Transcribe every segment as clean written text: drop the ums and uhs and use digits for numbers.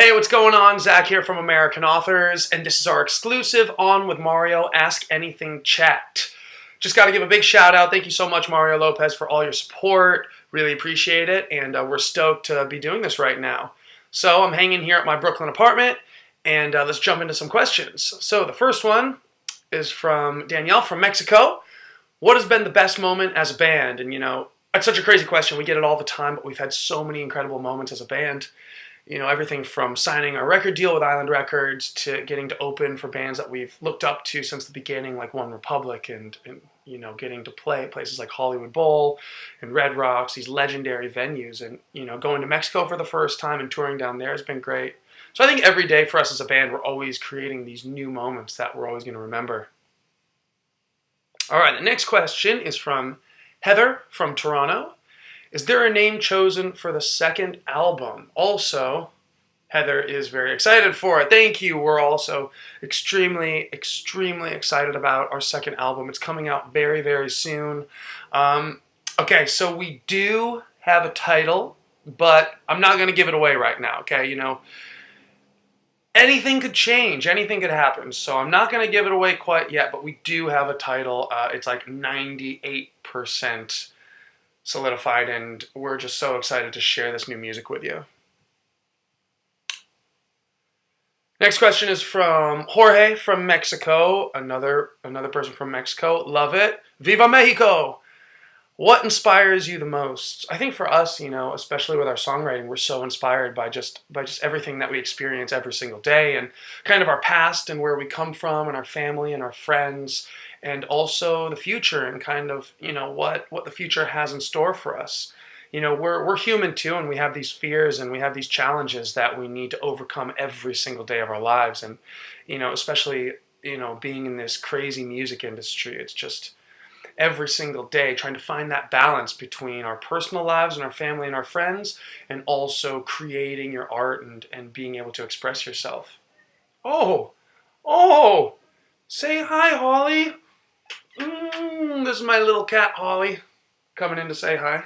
Hey, what's going on? Zach here from American Authors, and this is our exclusive On with Mario Ask Anything Chat. Just got to give a big shout out. Thank you so much, Mario Lopez, for all your support. Really appreciate it, and we're stoked to be doing this right now. So I'm hanging here at my Brooklyn apartment, and let's jump into some questions. So the first one is from Danielle from Mexico. What has been the best moment as a band? And it's such a crazy question. We get it all the time, but we've had so many incredible moments as a band. Everything from signing our record deal with Island Records to getting to open for bands that we've looked up to since the beginning, like One Republic, and getting to play at places like Hollywood Bowl and Red Rocks, these legendary venues, and going to Mexico for the first time and touring down there has been great. So I think every day for us as a band, we're always creating these new moments that we're always going to remember. All right, the next question is from Heather from Toronto. Is there a name chosen for the second album? Also, Heather is very excited for it. Thank you. We're also extremely, extremely excited about our second album. It's coming out very, very soon. Okay, so we do have a title, but I'm not going to give it away right now, okay? Anything could change. Anything could happen. So I'm not going to give it away quite yet, but we do have a title. It's like 98% solidified, and we're just so excited to share this new music with you. Next question is from Jorge from Mexico, another person from Mexico. Love it. Viva Mexico! What inspires you the most? I think for us, especially with our songwriting, we're so inspired by just everything that we experience every single day, and kind of our past and where we come from, and our family and our friends, and also the future, and kind of what the future has in store for us. We're human too, and we have these fears and we have these challenges that we need to overcome every single day of our lives. And especially being in this crazy music industry, it's just every single day trying to find that balance between our personal lives and our family and our friends, and also creating your art and being able to express yourself. Oh, say hi, Holly. This is my little cat, Holly, coming in to say hi.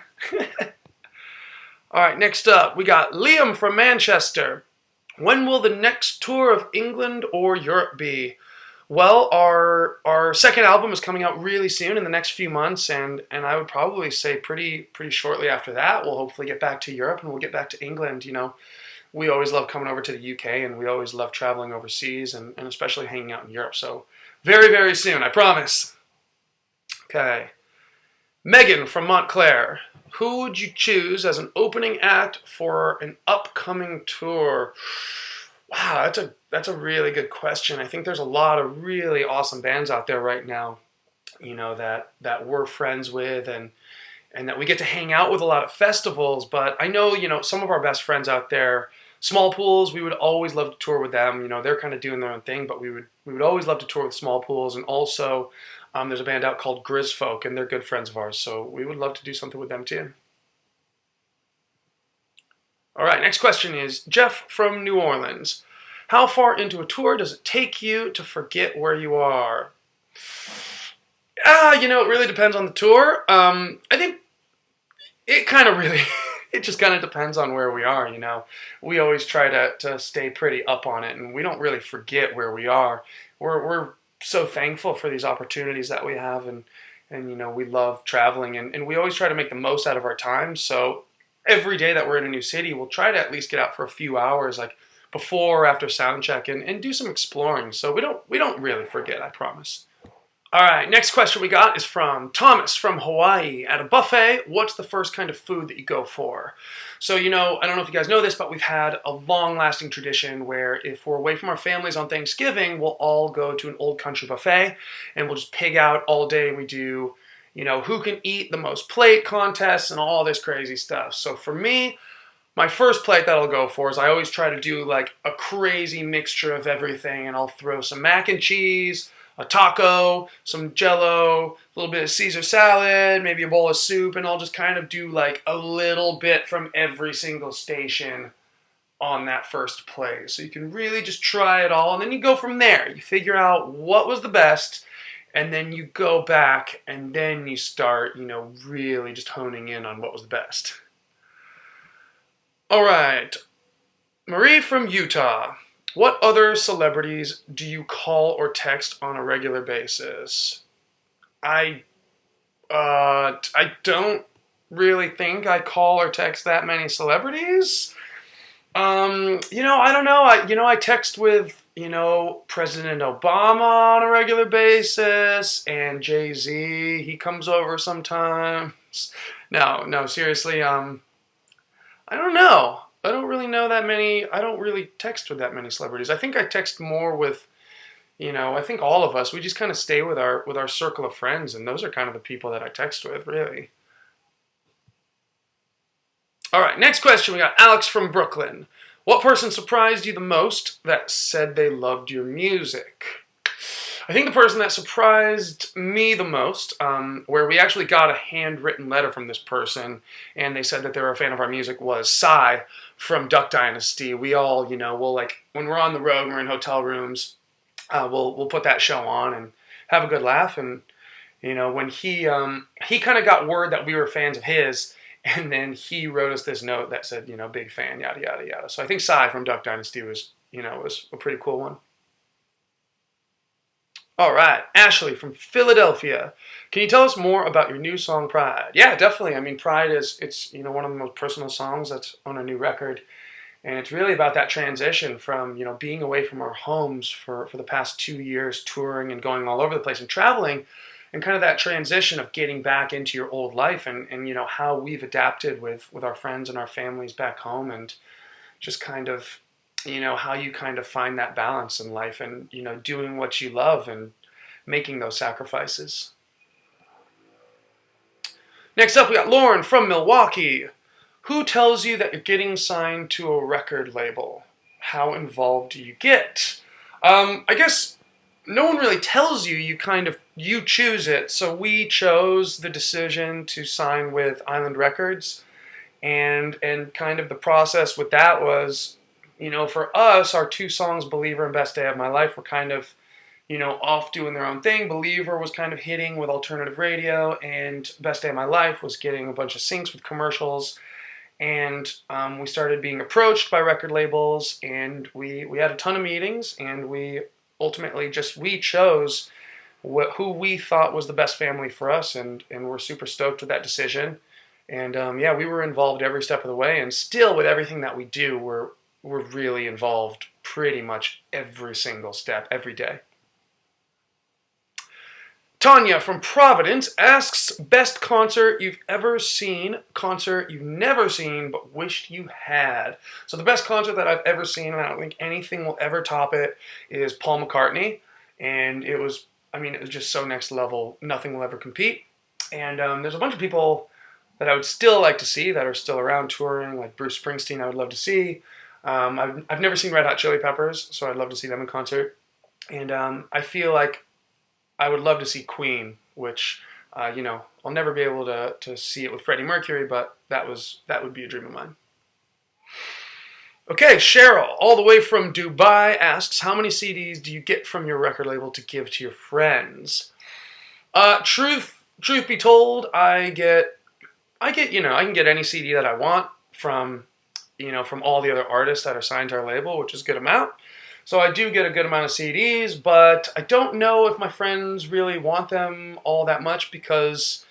All right, next up, we got Liam from Manchester. When will the next tour of England or Europe be? Well, our second album is coming out really soon, in the next few months, and I would probably say pretty shortly after that, we'll hopefully get back to Europe, and we'll get back to England. We always love coming over to the UK, and we always love traveling overseas, and especially hanging out in Europe. So very, very soon, I promise. Okay. Megan from Montclair. Who would you choose as an opening act for an upcoming tour? Wow, that's a really good question. I think there's a lot of really awesome bands out there right now, that we're friends with, and that we get to hang out with a lot of festivals. But I know, some of our best friends out there, Small Pools, we would always love to tour with them. They're kind of doing their own thing, but we would always love to tour with Small Pools. And also, there's a band out called Grizzfolk, and they're good friends of ours, so we would love to do something with them too. All right, next question is Jeff from New Orleans. How far into a tour does it take you to forget where you are? It really depends on the tour. I think it kind of really, it just kind of depends on where we are, We always try to stay pretty up on it, and we don't really forget where we are. We're so thankful for these opportunities that we have, and we love traveling, and we always try to make the most out of our time. So every day that we're in a new city, we'll try to at least get out for a few hours, like before or after sound check, and do some exploring. So we don't really forget, I promise. All right, next question we got is from Thomas from Hawaii. At a buffet, what's the first kind of food that you go for? So, I don't know if you guys know this, but we've had a long-lasting tradition where if we're away from our families on Thanksgiving, we'll all go to an old country buffet, and we'll just pig out all day. We do, who can eat the most plate contests and all this crazy stuff. So for me, my first plate that I'll go for is I always try to do like a crazy mixture of everything, and I'll throw some mac and cheese, a taco, some Jell-O, a little bit of Caesar salad, maybe a bowl of soup, and I'll just kind of do like a little bit from every single station on that first plate. So you can really just try it all, and then you go from there. You figure out what was the best, and then you go back, and then you start, really just honing in on what was the best. All right. Marie from Utah. What other celebrities do you call or text on a regular basis? I I don't really think I call or text that many celebrities. I don't know. I text with, President Obama on a regular basis and Jay-Z. He comes over sometimes. No, seriously. I don't know. I don't really know that many. I don't really text with that many celebrities. I think I text more with, I think all of us. We just kind of stay with our circle of friends, and those are kind of the people that I text with, really. All right, next question. We got Alex from Brooklyn. What person surprised you the most that said they loved your music? I think the person that surprised me the most, where we actually got a handwritten letter from this person, and they said that they were a fan of our music, was Psy from Duck Dynasty. We all, we'll when we're on the road and we're in hotel rooms, we'll put that show on and have a good laugh. And when he kind of got word that we were fans of his. And then he wrote us this note that said, big fan, yada, yada, yada. So I think Psy from Duck Dynasty was a pretty cool one. All right, Ashley from Philadelphia. Can you tell us more about your new song, Pride? Yeah, definitely. I mean, Pride it's one of the most personal songs that's on a new record. And it's really about that transition from, being away from our homes for the past 2 years, touring and going all over the place and traveling, and kind of that transition of getting back into your old life and how we've adapted with our friends and our families back home, and just kind of, how you kind of find that balance in life and, doing what you love and making those sacrifices. Next up, we got Lauren from Milwaukee. Who tells you that you're getting signed to a record label? How involved do you get? I guess no one really tells you. You choose it. So we chose the decision to sign with Island Records, and kind of the process with that was, for us, our 2 songs, Believer and Best Day of My Life, were kind of, off doing their own thing. Believer was kind of hitting with alternative radio, and Best Day of My Life was getting a bunch of syncs with commercials. And we started being approached by record labels, and we had a ton of meetings, and we ultimately we chose who we thought was the best family for us, and we're super stoked with that decision. And we were involved every step of the way, and still with everything that we do, we're really involved pretty much every single step, every day. Tanya from Providence asks, best concert you've ever seen, concert you've never seen but wished you had. So the best concert that I've ever seen, and I don't think anything will ever top it, is Paul McCartney. And it was just so next level, nothing will ever compete. And there's a bunch of people that I would still like to see that are still around touring, like Bruce Springsteen I would love to see. I've never seen Red Hot Chili Peppers, so I'd love to see them in concert. And I feel like I would love to see Queen, which, I'll never be able to see it with Freddie Mercury, but that would be a dream of mine. Okay, Cheryl, all the way from Dubai, asks, how many CDs do you get from your record label to give to your friends? Truth be told, I can get any CD that I want from all the other artists that are signed to our label, which is a good amount. So I do get a good amount of CDs, but I don't know if my friends really want them all that much, because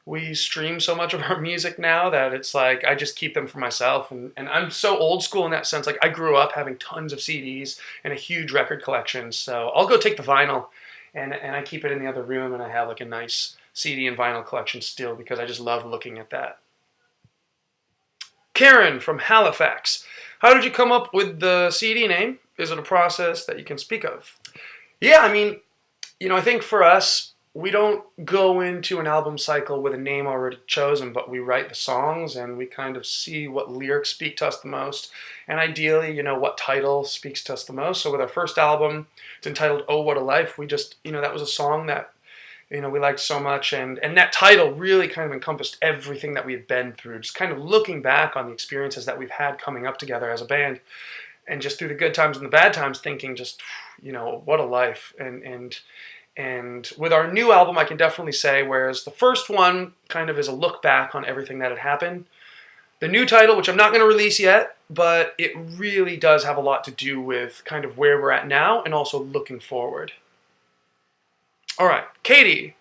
we stream so much of our music now that it's like I just keep them for myself. And I'm so old school in that sense. Like, I grew up having tons of CDs and a huge record collection. So I'll go take the vinyl and I keep it in the other room, and I have like a nice CD and vinyl collection still, because I just love looking at that. Karen from Halifax. How did you come up with the CD name? Is it a process that you can speak of? Yeah, I think for us, we don't go into an album cycle with a name already chosen, but we write the songs and we kind of see what lyrics speak to us the most, and ideally, what title speaks to us the most. So with our first album, it's entitled Oh What a Life. We just, that was a song that, we liked so much, and that title really kind of encompassed everything that we had been through, just kind of looking back on the experiences that we've had coming up together as a band. And just through the good times and the bad times, thinking just, what a life. And with our new album, I can definitely say, whereas the first one kind of is a look back on everything that had happened, the new title, which I'm not going to release yet, but it really does have a lot to do with kind of where we're at now and also looking forward. All right, Katie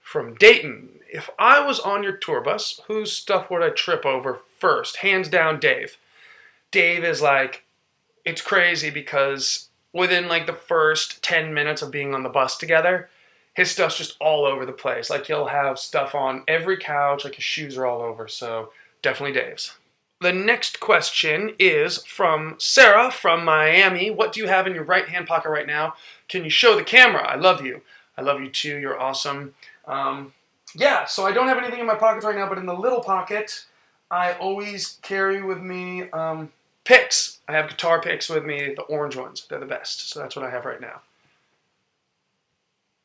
from Dayton. If I was on your tour bus, whose stuff would I trip over first? Hands down, Dave. Dave is like, it's crazy because within like the first 10 minutes of being on the bus together, his stuff's just all over the place. Like he'll have stuff on every couch, like his shoes are all over. So definitely Dave's. The next question is from Sarah from Miami. What do you have in your right hand pocket right now? Can you show the camera? I love you. I love you too. You're awesome. Yeah, so I don't have anything in my pockets right now, but in the little pocket, I always carry with me picks. I have guitar picks with me, the orange ones. They're the best. So that's what I have right now.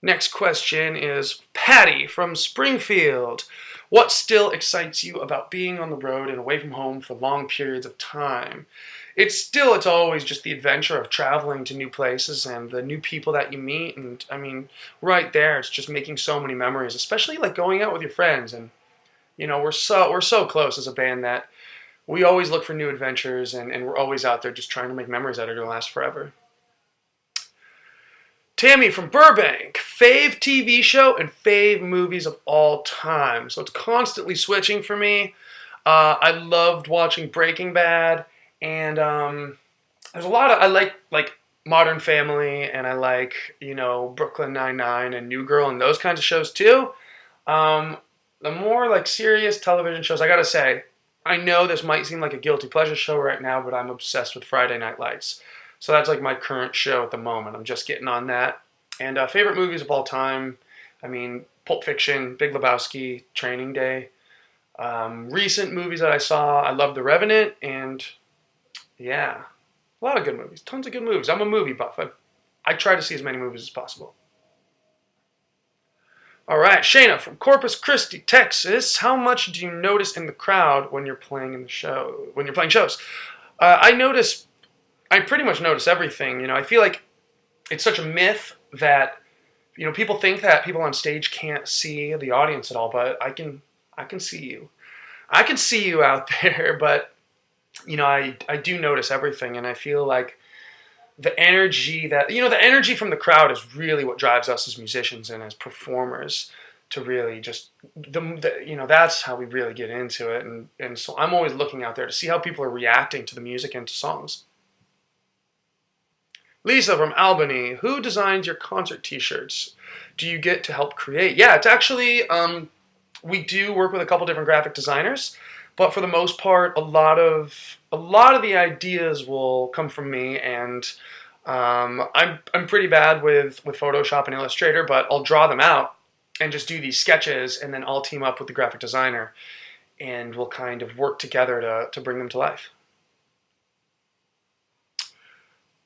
Next question is Patty from Springfield. What still excites you about being on the road and away from home for long periods of time? It's always just the adventure of traveling to new places and the new people that you meet. And I mean, right there, it's just making so many memories, especially like going out with your friends. And, you know, we're so close as a band that we always look for new adventures and we're always out there just trying to make memories that are going to last forever. Tammy from Burbank, fave TV show and fave movies of all time. So it's constantly switching for me. I loved watching Breaking Bad, and there's a lot of, I like Modern Family, and I like, you know, Brooklyn Nine-Nine and New Girl and those kinds of shows too. The more like serious television shows, I gotta say, I know this might seem like a guilty pleasure show right now, but I'm obsessed with Friday Night Lights. So that's like my current show at the moment. I'm just getting on that. And favorite movies of all time, I mean, Pulp Fiction, Big Lebowski, Training Day. Recent movies that I saw, I love The Revenant, and yeah, a lot of good movies, tons of good movies. I'm a movie buff. I try to see as many movies as possible. All right, Shayna from Corpus Christi, Texas. How much do you notice in the crowd when you're playing in the show? When you're playing shows, I pretty much notice everything. You know, I feel like it's such a myth that, you know, people think that people on stage can't see the audience at all, but I can see you. I can see you out there, but, you know, I do notice everything, and I feel like the energy the energy from the crowd is really what drives us as musicians and as performers to really just, you know, that's how we really get into it. And so I'm always looking out there to see how people are reacting to the music and to songs. Lisa from Albany, who designs your concert t-shirts? Do you get to help create? Yeah, it's actually, we do work with a couple different graphic designers, but for the most part, a lot of the ideas will come from me, and I'm pretty bad with Photoshop and Illustrator, but I'll draw them out and just do these sketches, and then I'll team up with the graphic designer, and we'll kind of work together to bring them to life.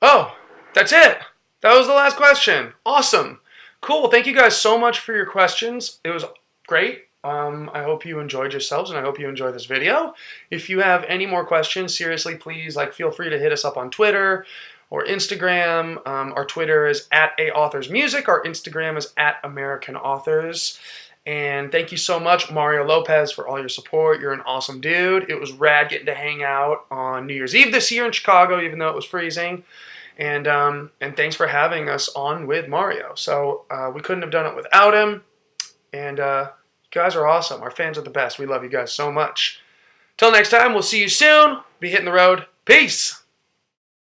Oh, that's it. That was the last question. Awesome. Cool. Thank you guys so much for your questions. It was great. I hope you enjoyed yourselves, and I hope you enjoyed this video. If you have any more questions, seriously, please, feel free to hit us up on Twitter or Instagram. Our Twitter is @AAuthor'sMusic. Our Instagram is @AmericanAuthors. And thank you so much, Mario Lopez, for all your support. You're an awesome dude. It was rad getting to hang out on New Year's Eve this year in Chicago, even though it was freezing. And thanks for having us on with Mario. So we couldn't have done it without him. And you guys are awesome. Our fans are the best. We love you guys so much. Till next time, we'll see you soon. Be hitting the road. Peace.